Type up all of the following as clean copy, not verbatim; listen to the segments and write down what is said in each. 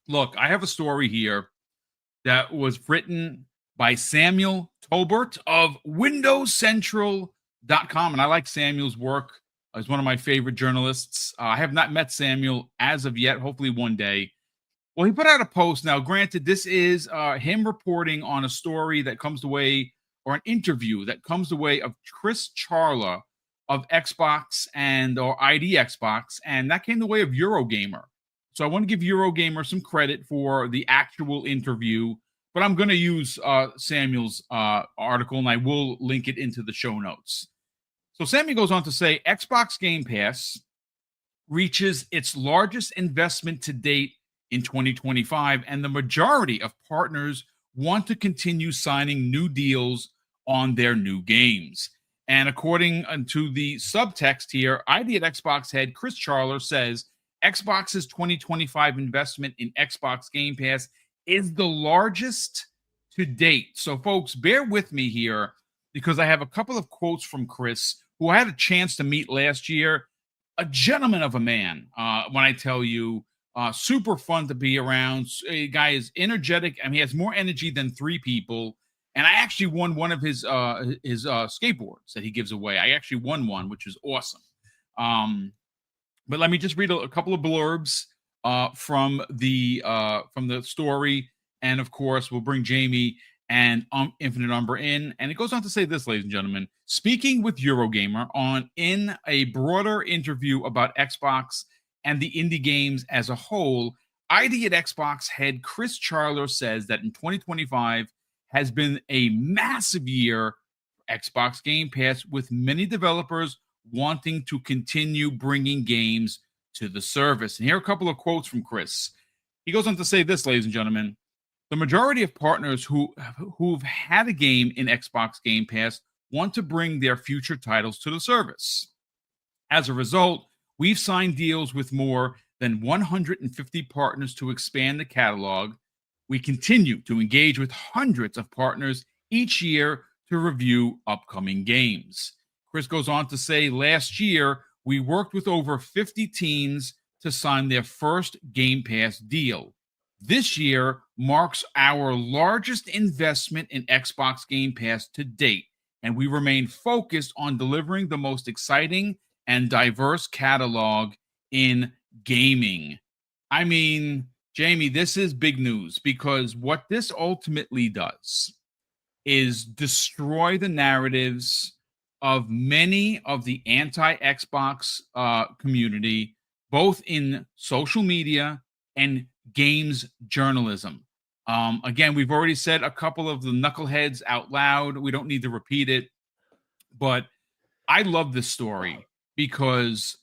Look, I have a story here that was written by Samuel Tolbert of WindowsCentral.com. And I like Samuel's work. He's one of my favorite journalists. I have not met Samuel as of yet, hopefully one day. Well, he put out a post. Now, granted, this is him reporting on a story that comes the way, or an interview that comes the way of Chris Charla of Xbox or ID Xbox, and that came the way of Eurogamer. So I want to give Eurogamer some credit for the actual interview, but I'm going to use Samuel's article, and I will link it into the show notes. So Samuel goes on to say, Xbox Game Pass reaches its largest investment to date in 2025, and the majority of partners want to continue signing new deals on their new games. And according to the subtext here, ID at Xbox head Chris Charla says Xbox's 2025 investment in Xbox Game Pass is the largest to date. So, folks, bear with me here because I have a couple of quotes from Chris, who I had a chance to meet last year. A gentleman of a man, when I tell you, super fun to be around. A guy is energetic. I mean, he has more energy than three people. And I actually won one of his skateboards that he gives away. I actually won one, which is awesome. But let me just read a couple of blurbs from the story, and of course, we'll bring Jamie and Infinite Umber in. And it goes on to say this, ladies and gentlemen: speaking with Eurogamer in a broader interview about Xbox and the indie games as a whole, ID at Xbox head Chris Charla says that in 2025 has been a massive year for Xbox Game Pass, with many developers wanting to continue bringing games to the service. And here are a couple of quotes from Chris. He goes on to say this, ladies and gentlemen: the majority of partners who've had a game in Xbox Game Pass want to bring their future titles to the service. As a result, we've signed deals with more than 150 partners to expand the catalog. We continue to engage with hundreds of partners each year to review upcoming games. Chris goes on to say, last year, we worked with over 50 teams to sign their first Game Pass deal. This year marks our largest investment in Xbox Game Pass to date, and we remain focused on delivering the most exciting and diverse catalog in gaming. I mean, Jamie, this is big news, because what this ultimately does is destroy the narratives of many of the anti-Xbox community, both in social media and games journalism. Again, we've already said a couple of the knuckleheads out loud. We don't need to repeat it, but I love this story because,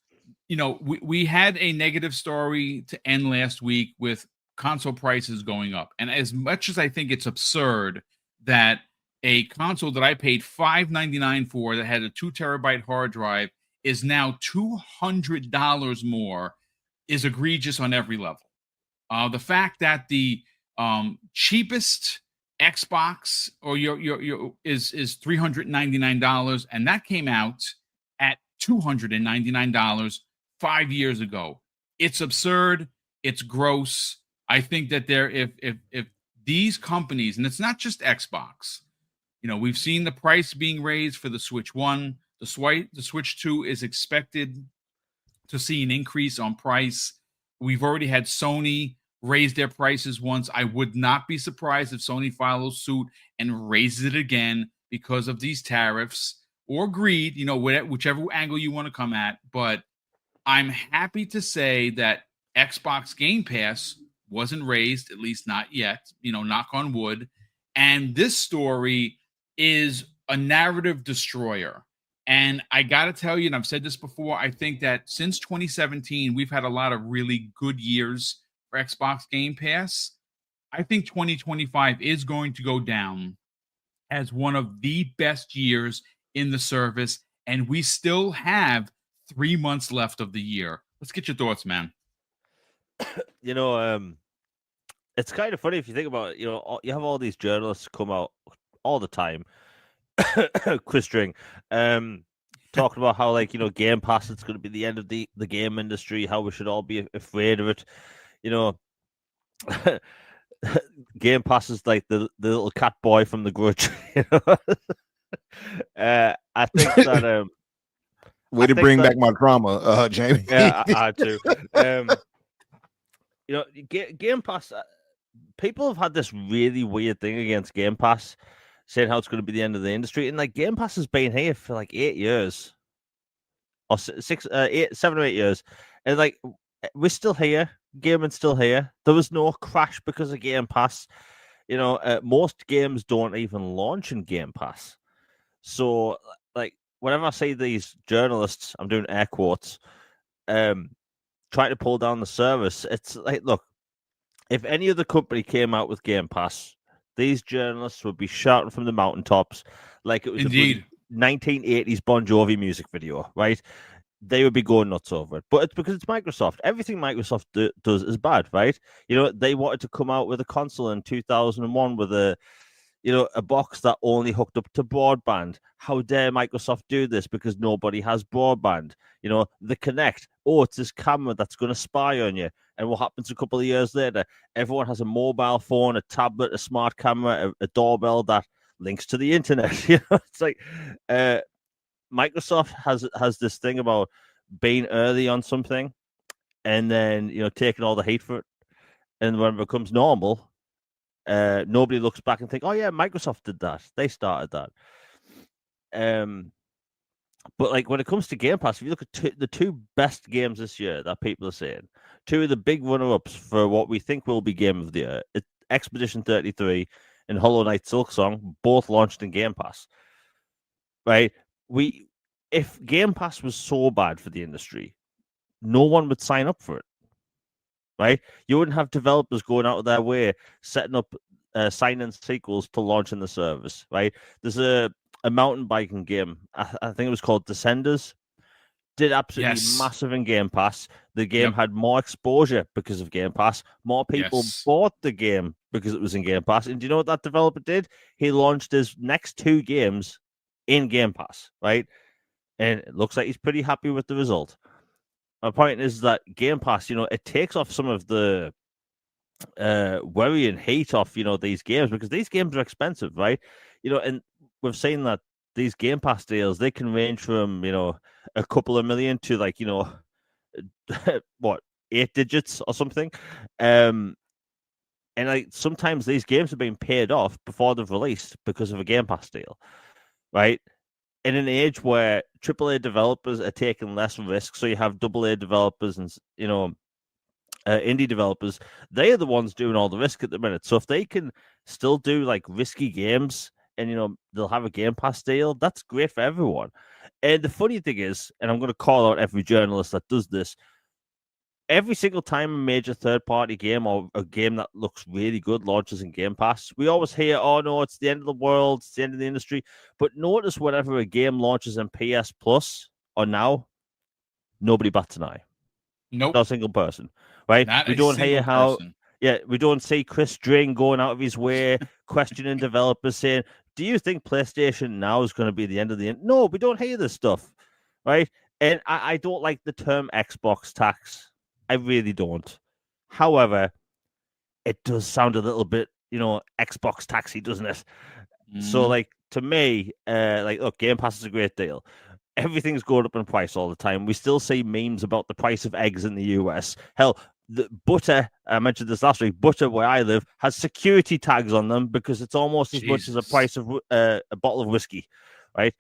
you know, we had a negative story to end last week with console prices going up. And as much as I think it's absurd that a console that I paid $599 for that had a 2 terabyte hard drive is now $200 more is egregious on every level. The fact that the cheapest Xbox or your is $399, and that came out at $299 5 years ago. It's absurd. It's gross. I think that if these companies, and it's not just Xbox, you know, we've seen the price being raised for the Switch 1. The Switch 2 is expected to see an increase on price. We've already had Sony raise their prices once. I would not be surprised if Sony follows suit and raises it again because of these tariffs or greed, you know, whichever angle you want to come at. But I'm happy to say that Xbox Game Pass wasn't raised, at least not yet, you know, knock on wood. And this story is a narrative destroyer. And I got to tell you, and I've said this before, I think that since 2017, we've had a lot of really good years for Xbox Game Pass. I think 2025 is going to go down as one of the best years in the service. And we still have 3 months left of the year. Let's get your thoughts, man. You know, it's kind of funny if you think about it. You know, you have all these journalists come out all the time, Chris String, talking about how, like, you know, Game Pass, it's going to be the end of the game industry, how we should all be afraid of it. You know, Game Pass is like the little cat boy from The Grudge. You know? I think that way to bring back my drama, Jamie. Yeah, I had to. Game Pass. People have had this really weird thing against Game Pass, saying how it's going to be the end of the industry, and like Game Pass has been here for like 8 years, or 7 or 8 years, and like we're still here. Gaming's still here. There was no crash because of Game Pass. Most games don't even launch in Game Pass. So, like, whenever I see these journalists, I'm doing air quotes, trying to pull down the service, it's like, look, if any other company came out with Game Pass, these journalists would be shouting from the mountaintops like it was Indeed. a 1980s Bon Jovi music video, right? They would be going nuts over it. But it's because it's Microsoft. Everything Microsoft does is bad, right? They wanted to come out with a console in 2001 with a box that only hooked up to broadband. How dare Microsoft do this? Because nobody has broadband. The Kinect. Oh, it's this camera that's going to spy on you. And what happens a couple of years later? Everyone has a mobile phone, a tablet, a smart camera, a doorbell that links to the internet. It's like Microsoft has this thing about being early on something, and then taking all the hate for it. And when it becomes normal, nobody looks back and think, "Oh yeah, Microsoft did that. They started that." But like when it comes to Game Pass, if you look at the two best games this year that people are saying, two of the big runner-ups for what we think will be Game of the Year, it's Expedition 33 and Hollow Knight Silksong, both launched in Game Pass. Right? If Game Pass was so bad for the industry, no one would sign up for it. Right? You wouldn't have developers going out of their way setting up sign-in sequels to launching the service. Right? There's a mountain biking game. I think it was called Descenders. Did absolutely massive in Game Pass. The game had more exposure because of Game Pass. More people bought the game because it was in Game Pass. And do you know what that developer did? He launched his next 2 games in Game Pass, right? And it looks like he's pretty happy with the result. My point is that Game Pass, it takes off some of the worry and hate off, these games, because these games are expensive, right? And we've seen that these Game Pass deals, they can range from, a couple of million to like, what, 8 digits or something. And like sometimes these games are being paid off before they've released because of a Game Pass deal, right? In an age where AAA developers are taking less risks, so you have AA developers and indie developers, they are the ones doing all the risk at the minute. So if they can still do like risky games and they'll have a Game Pass deal, that's great for everyone. And the funny thing is, and I'm going to call out every journalist that does this, every single time a major third-party game or a game that looks really good launches in Game Pass, we always hear, "Oh no, it's the end of the world, it's the end of the industry." But notice whenever a game launches in PS Plus or now, nobody bats an eye. Nope. Not a single person, right? Not we don't hear how. Person. Yeah, we don't see Chris Dring going out of his way questioning developers saying, "Do you think PlayStation Now is going to be the end of the end?" No, we don't hear this stuff, right? And I don't like the term Xbox tax. I really don't. However, it does sound a little bit, Xbox taxy, doesn't it? So, like, to me, look, Game Pass is a great deal. Everything's going up in price all the time. We still see memes about the price of eggs in the US. Hell, the butter, I mentioned this last week, butter where I live has security tags on them because it's almost as much as the price of a bottle of whiskey, right?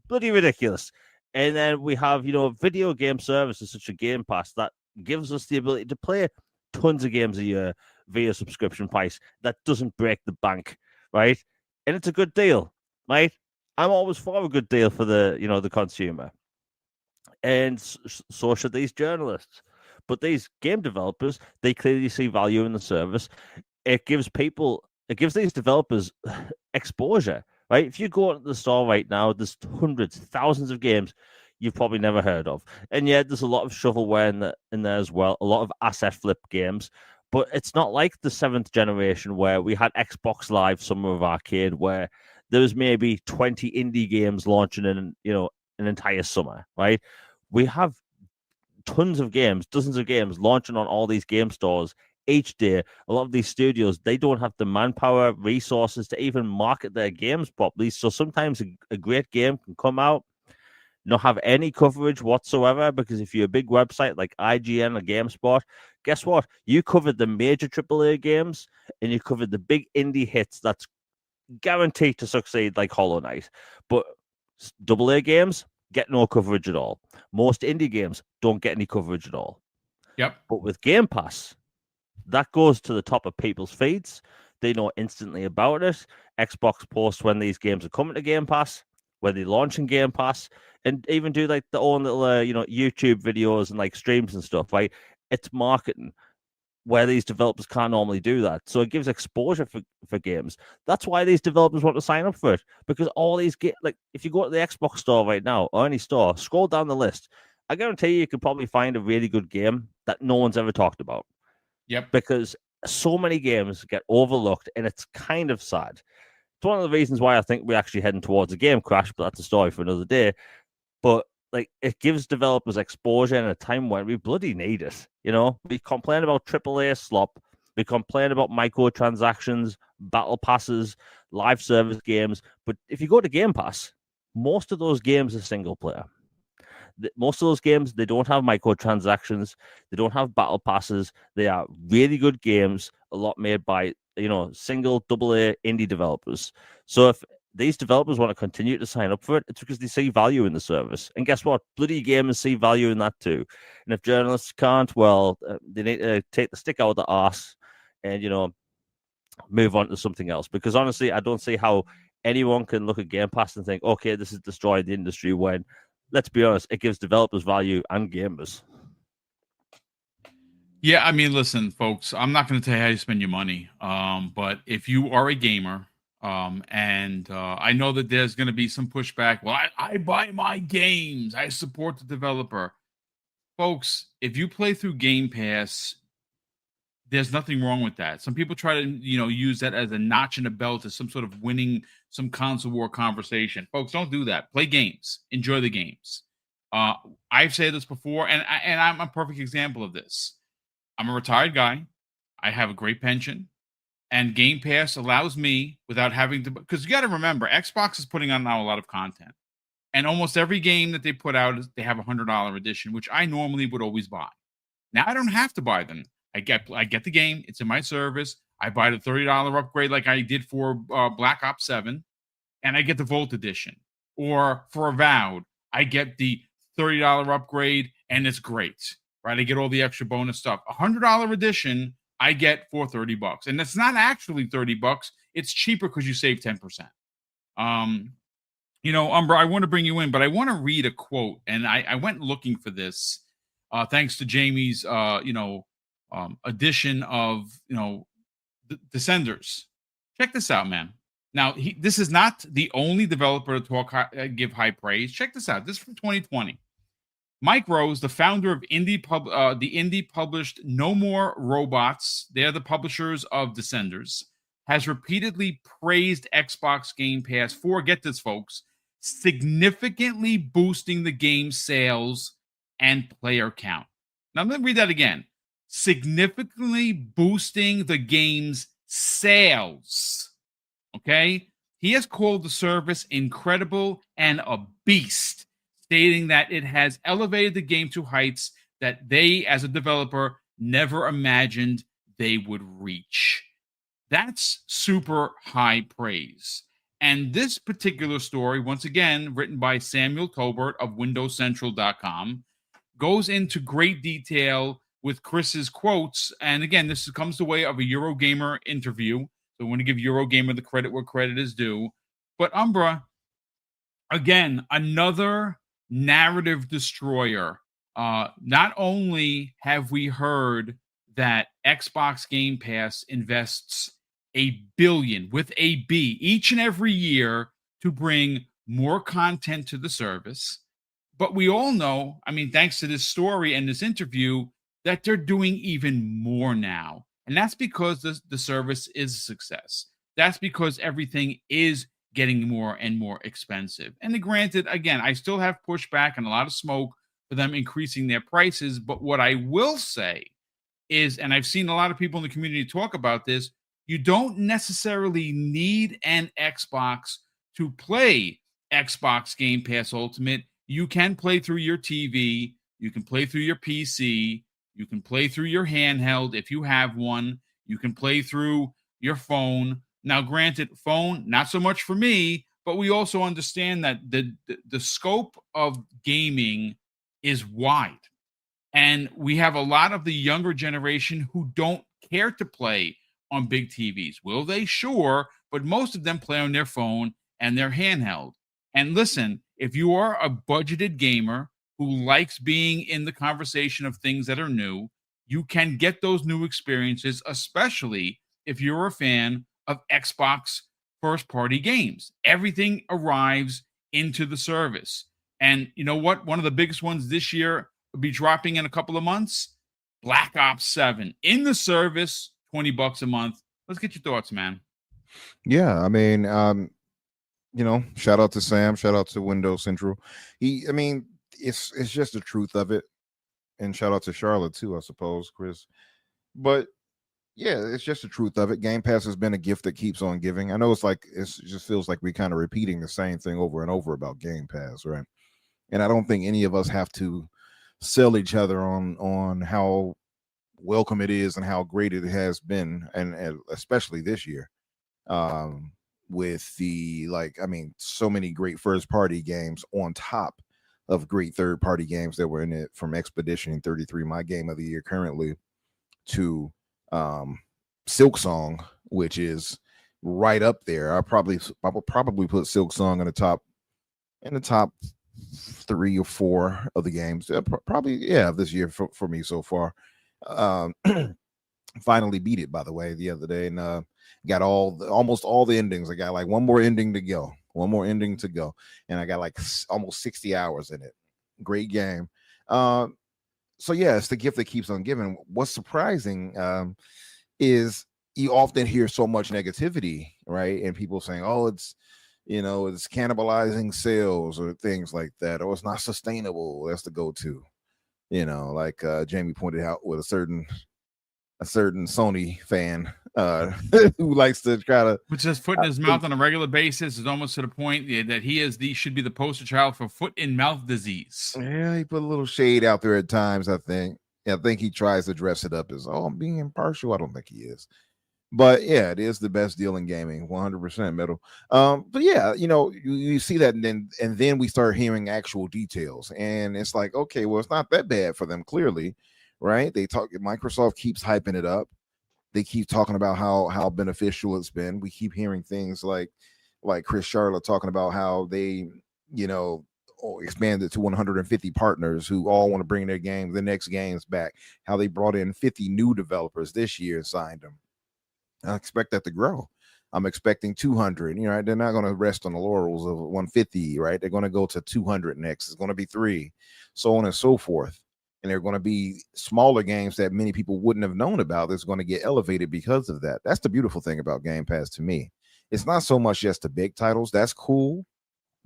Bloody ridiculous. And then we have, video game services such as Game Pass that gives us the ability to play tons of games a year via subscription price that doesn't break the bank, right? And it's a good deal, right? I'm always for a good deal for the, the consumer. And so should these journalists. But these game developers, they clearly see value in the service. It gives these developers exposure, right? If you go to the store right now, there's hundreds, thousands of games you've probably never heard of. And yet there's a lot of shovelware in there as well, a lot of asset flip games. But it's not like the 7th generation where we had Xbox Live Summer of Arcade, where there was maybe 20 indie games launching in, an entire summer, right? We have tons of games, dozens of games launching on all these game stores each day. A lot of these studios, they don't have the manpower, resources to even market their games properly. So sometimes a great game can come out, not have any coverage whatsoever, because if you're a big website like IGN or GameSpot, guess what? You covered the major AAA games and you covered the big indie hits that's guaranteed to succeed, like Hollow Knight. But AA games get no coverage at all. Most indie games don't get any coverage at all. Yep. But with Game Pass, that goes to the top of people's feeds. They know instantly about it. Xbox posts when these games are coming to Game Pass, when they launch in Game Pass, and even do like their own little, YouTube videos and like streams and stuff. Right? It's marketing where these developers can't normally do that. So it gives exposure for games. That's why these developers want to sign up for it, because all these like if you go to the Xbox store right now or any store, scroll down the list. I guarantee you could probably find a really good game that no one's ever talked about. Yep. Because so many games get overlooked, and it's kind of sad. It's one of the reasons why I think we're actually heading towards a game crash, but that's a story for another day. But like, it gives developers exposure in a time when we bloody need it. We complain about AAA slop. We complain about microtransactions, battle passes, live service games. But if you go to Game Pass, most of those games are single player. Most of those games, they don't have microtransactions. They don't have battle passes. They are really good games, a lot made by, single AA indie developers. So if these developers want to continue to sign up for it, it's because they see value in the service. And guess what? Bloody gamers see value in that too. And if journalists can't, well, they need to take the stick out of the arse and, move on to something else. Because honestly, I don't see how anyone can look at Game Pass and think, okay, this has destroyed the industry, when, let's be honest, it gives developers value and gamers. Yeah, I mean, listen, folks, I'm not going to tell you how you spend your money. But if you are a gamer, and I know that there's going to be some pushback. Well, I buy my games. I support the developer. Folks, if you play through Game Pass, there's nothing wrong with that. Some people try to, use that as a notch in a belt, as some sort of winning some console war conversation. Folks, don't do that. Play games. Enjoy the games. I've said this before, and I'm a perfect example of this. I'm a retired guy. I have a great pension. And Game Pass allows me, without having to, because you got to remember, Xbox is putting on now a lot of content. And almost every game that they put out, they have a $100 edition, which I normally would always buy. Now I don't have to buy them. I get the game. It's in my service. I buy the $30 upgrade like I did for Black Ops 7, and I get the Volt edition. Or for Avowed, I get the $30 upgrade, and it's great, right? I get all the extra bonus stuff. $100 edition, I get for $30, and it's not actually $30. It's cheaper because you save 10%. Umbra, I want to bring you in, but I want to read a quote, and I went looking for this, thanks to Jamie's, edition of, Descenders. Check this out, man. Now, this is not the only developer to give high praise. Check this out. This is from 2020. Mike Rose, the founder of the indie published No More Robots, they're the publishers of Descenders, has repeatedly praised Xbox Game Pass for, get this, folks, significantly boosting the game's sales and player count. Now, let me read that again. Significantly boosting the game's sales. Okay? He has called the service incredible and a beast, stating that it has elevated the game to heights that they, as a developer, never imagined they would reach. That's super high praise. And this particular story, once again, written by Samuel Tolbert of WindowsCentral.com, goes into great detail with Chris's quotes. And again, this comes the way of a Eurogamer interview. So I want to give Eurogamer the credit where credit is due. But Umbra, again, another narrative destroyer. Not only have we heard that Xbox Game Pass invests $1 billion with a B each and every year to bring more content to the service, but we all know, I mean, thanks to this story and this interview, that they're doing even more now. And that's because the service is a success. That's because everything is getting more and more expensive. And granted, again, I still have pushback and a lot of smoke for them increasing their prices. But what I will say is, and I've seen a lot of people in the community talk about this, you don't necessarily need an Xbox to play Xbox Game Pass Ultimate. You can play through your TV, you can play through your PC, you can play through your handheld if you have one, you can play through your phone. Now, granted, phone, not so much for me, but we also understand that the scope of gaming is wide. And we have a lot of the younger generation who don't care to play on big TVs. Will they? Sure. But most of them play on their phone and their handheld. And listen, if you are a budgeted gamer who likes being in the conversation of things that are new, you can get those new experiences, especially if you're a fan of Xbox first party games. Everything arrives into the service. And you know what? One of the biggest ones this year will be dropping in a couple of months. Black Ops 7 in the service, $20 a month. Let's get your thoughts, man. Yeah, I mean, shout out to Sam, shout out to Windows Central. It's just the truth of it. And shout out to Charla too, I suppose, Chris. But yeah, it's just the truth of it. Game Pass has been a gift that keeps on giving. I know it just feels like we kind of repeating the same thing over and over about Game Pass, right? And I don't think any of us have to sell each other on how welcome it is and how great it has been, and especially this year, with the so many great first party games on top of great third party games that were in it, from Expedition 33, my game of the year currently, to Silk Song, which is right up there. I will probably put Silk Song in the top 3 or 4 of the games, this year for me so far. Finally beat it, by the way, the other day, and got almost all the endings. I got like one more ending to go, and I got like almost 60 hours in it. Great game. So yeah, it's the gift that keeps on giving. What's surprising is you often hear so much negativity, right? And people saying, "Oh, it's cannibalizing sales," or things like that, or it's not sustainable. That's the go-to. Like Jamie pointed out, with a certain Sony fan who likes to try to put his foot in his mouth on a regular basis. Is almost to the point that he should be the poster child for foot and mouth disease. Yeah, he put a little shade out there at times. I think he tries to dress it up as, "Oh, I'm being impartial." I don't think he is. But yeah, it is the best deal in gaming, 100% metal. But yeah, you see that, and then we start hearing actual details, and it's like, okay, well, it's not that bad for them, clearly, right? Microsoft keeps hyping it up. They keep talking about how beneficial it's been. We keep hearing things like Chris Charla talking about how they, expanded to 150 partners who all want to bring the next games back. How they brought in 50 new developers this year and signed them. I expect that to grow. I'm expecting 200. They're not going to rest on the laurels of 150, right? They're going to go to 200 next. It's going to be 3, so on and so forth. And they're going to be smaller games that many people wouldn't have known about that's going to get elevated because of that. That's the beautiful thing about Game Pass to me. It's not so much just the big titles. That's cool.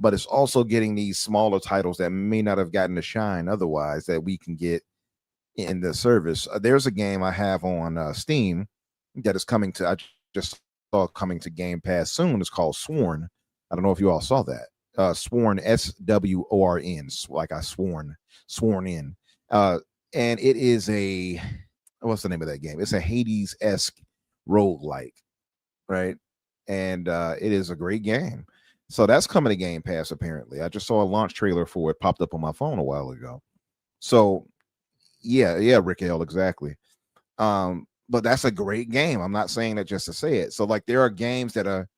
But it's also getting these smaller titles that may not have gotten to shine otherwise that we can get in the service. There's a game I have on Steam that is coming to, I just saw coming to Game Pass soon. It's called Sworn. I don't know if you all saw that. Sworn, SWORN, like I sworn in. And it is what's the name of that game? It's a Hades-esque roguelike, right? And it is a great game. So that's coming to Game Pass, apparently. I just saw a launch trailer for it, popped up on my phone a while ago. So yeah, Rick L, exactly. But that's a great game. I'm not saying that just to say it. So like there are games that are,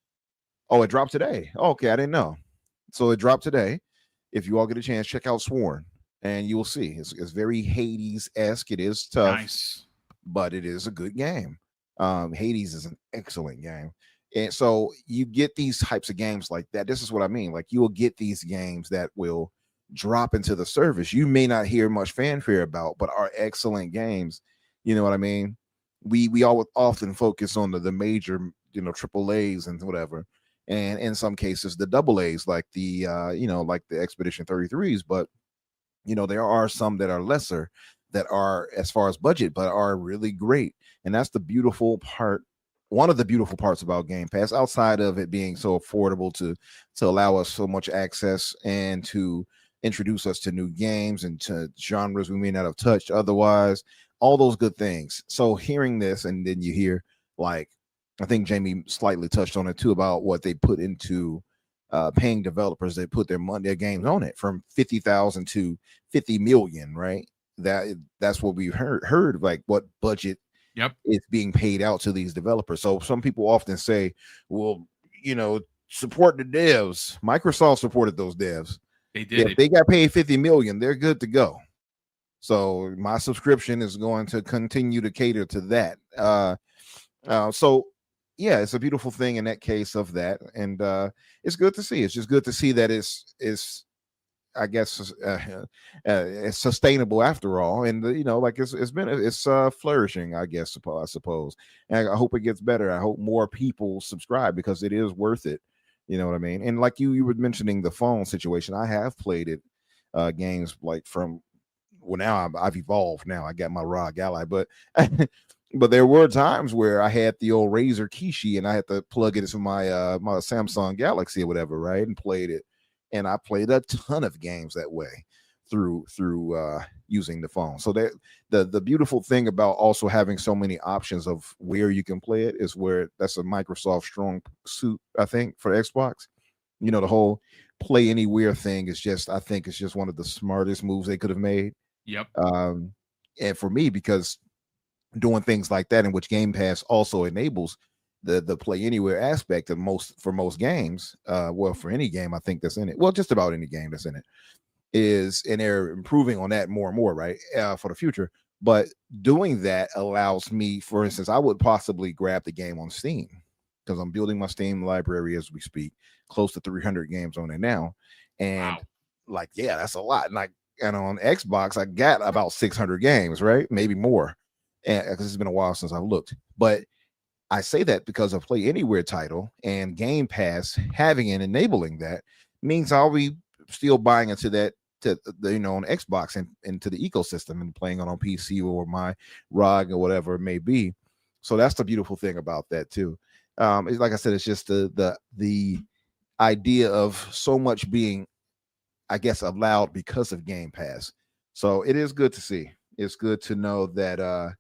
it dropped today. Oh, okay, I didn't know. So it dropped today. If you all get a chance, check out Sworn, and you will see it's very Hades-esque. It is tough, Nice, but it is a good game. Hades is an excellent game. And so you get these types of games like that. This is what I mean. Like you will get these games that will drop into the service. You may not hear much fanfare about, but are excellent games. You know what I mean? We all often focus on the major, triple A's and whatever, and in some cases the double A's, like the like the Expedition 33s. But there are some that are lesser that are, as far as budget, but are really great. And that's the beautiful part. One of the beautiful parts about Game Pass, outside of it being so affordable to allow us so much access and to introduce us to new games and to genres we may not have touched otherwise, all those good things. So hearing this, and then you hear, like, I think Jamie slightly touched on it too, about what they put into paying developers. They put their games on it from 50,000 to 50 million, right? That's what we heard, like what budget is being paid out to these developers. So some people often say, well, support the devs. Microsoft supported those devs. They did. If they got paid 50 million, they're good to go. So my subscription is going to continue to cater to that. So yeah, it's a beautiful thing in that case of that. And it's good to see. It's just good to see that it's I guess it's sustainable after all, and like it's flourishing, I guess, I suppose. And I hope it gets better. I hope more people subscribe, because it is worth it. You know what I mean? And like you were mentioning the phone situation, I have played it, games like from, well, now I've evolved. Now I got my ROG Ally, but but there were times where I had the old Razer Kishi and I had to plug it into my my Samsung Galaxy or whatever, right, and played it. And I played a ton of games that way through using the phone. So that the beautiful thing about also having so many options of where you can play it is where that's a Microsoft strong suit, I think, for Xbox. The whole play anywhere thing is just, I think it's just one of the smartest moves they could have made. Yep. And for me, because doing things like that, in which Game Pass also enables the play anywhere aspect of for most games, well, for any game I think that's in it, well, just about any game that's in it is, and they're improving on that more and more, right, for the future. But doing that allows me, for instance, I would possibly grab the game on Steam, because I'm building my Steam library as we speak, close to 300 games on it now. And like, yeah, that's a lot. And on Xbox, I got about 600 games, right, maybe more, and because it's been a while since I've looked. But I say that because of Play Anywhere title and Game Pass having and enabling that means I'll be still buying into that, to on Xbox and into the ecosystem, and playing it on PC or my ROG or whatever it may be. So that's the beautiful thing about that too. It's like I said, it's just the idea of so much being, I guess, allowed because of Game Pass. So it is good to see. It's good to know that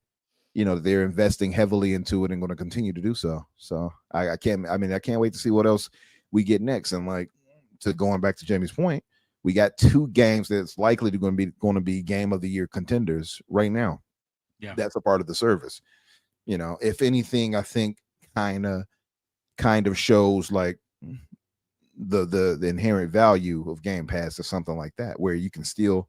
they're investing heavily into it and going to continue to do so. So I can't wait to see what else we get next. And like, to going back to Jamie's point, we got 2 games that's likely going to be Game of the Year contenders right now. Yeah, that's a part of the service. If anything, I think kind of shows like the inherent value of Game Pass or something like that, where you can still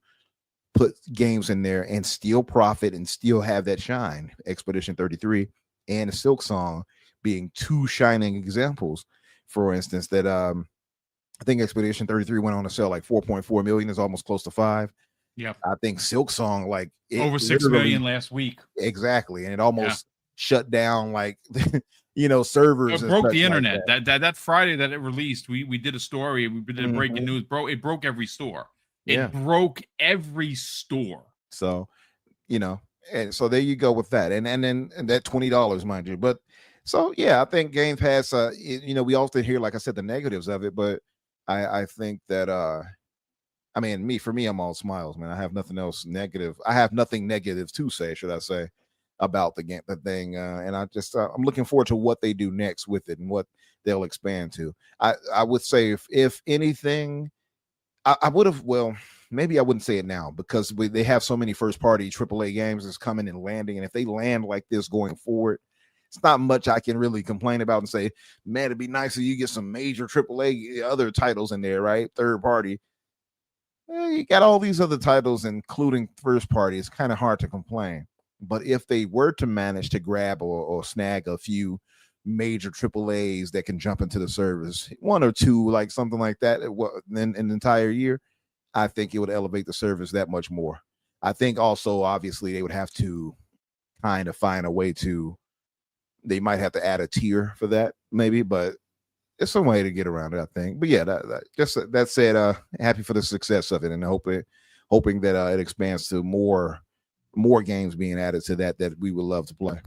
put games in there and still profit and still have that shine. Expedition 33 and Silk Song being 2 shining examples. For instance, that I think Expedition 33 went on to sell like 4.4 million, is almost close to 5. Yeah, I think Silk Song, like, over 6 million last week. Exactly. And it almost shut down, like, servers. It broke the internet. Like that Friday that it released, we did a story, we did breaking news, bro. It broke every store. It broke every store. So, and so there you go with that. And then that $20, mind you. But so, yeah, I think Game Pass, we often hear, like I said, the negatives of it, but I think that, for me, I'm all smiles, man. I have nothing else negative. I have nothing negative to say, should I say, about the thing. And I just, I'm looking forward to what they do next with it and what they'll expand to. I would say if anything, I would have, well, maybe I wouldn't say it now, because they have so many first party AAA games that's coming and landing. And if they land like this going forward, it's not much I can really complain about and say, man, it'd be nice if you get some major AAA other titles in there, right? Third party. You got all these other titles, including first party. It's kind of hard to complain. But if they were to manage to grab or snag a few major AAAs that can jump into the service, 1 or 2, like something like that, in an entire year, I think it would elevate the service that much more. I think also, obviously, they would have to kind of find a way to, they might have to add a tier for that, maybe, but it's some way to get around it, I think. But yeah, that said, happy for the success of it, and hoping that it expands to more more games being added to that we would love to play.